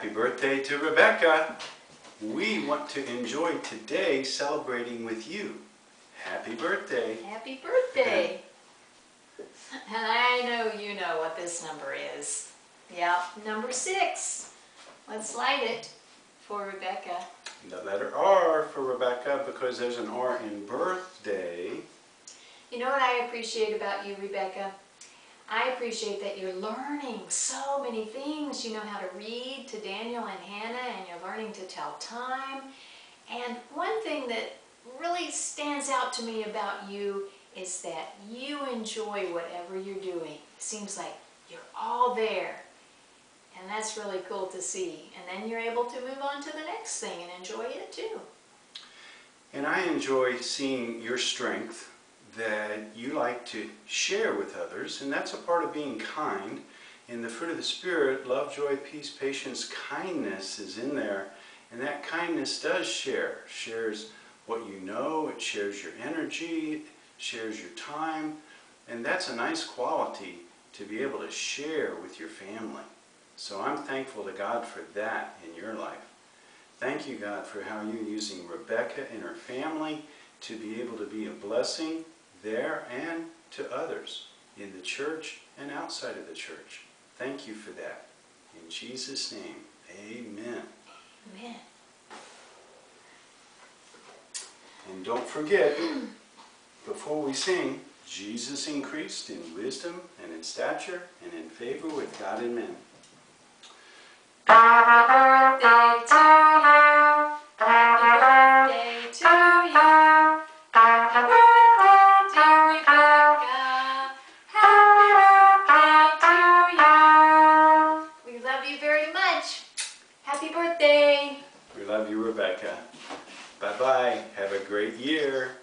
Happy birthday to Rebecca. We want to enjoy today celebrating with you. Happy birthday. Happy birthday. And I know you know what this number is. Yep, number 6. Let's light it for Rebecca. The letter R for Rebecca because there's an R in birthday. You know what I appreciate about you, Rebecca? I appreciate that you're learning so many things. You know how to read to Daniel and Hannah, and you're learning to tell time. And one thing that really stands out to me about you is that you enjoy whatever you're doing. It seems like you're all there. And that's really cool to see. And then you're able to move on to the next thing and enjoy it too. And I enjoy seeing your strength that you like to share with others, and that's a part of being kind. In the fruit of the Spirit, love, joy, peace, patience, kindness is in there, and that kindness does shares what you know, it shares your energy, it shares your time, and that's a nice quality to be able to share with your family. So I'm thankful to God for that in your life. Thank you, God, for how you're using Rebecca and her family to be able to be a blessing there and to others in the church and outside of the church. Thank you for that. In Jesus' name, amen. Amen. And don't forget, before we sing, Jesus increased in wisdom and in stature and in favor with God and men. Happy birthday to you. Happy birthday to you. Happy birthday, dear Rebecca. Happy birthday to you. We love you very much. Happy birthday. We love you, Rebecca. Bye-bye. Have a great year.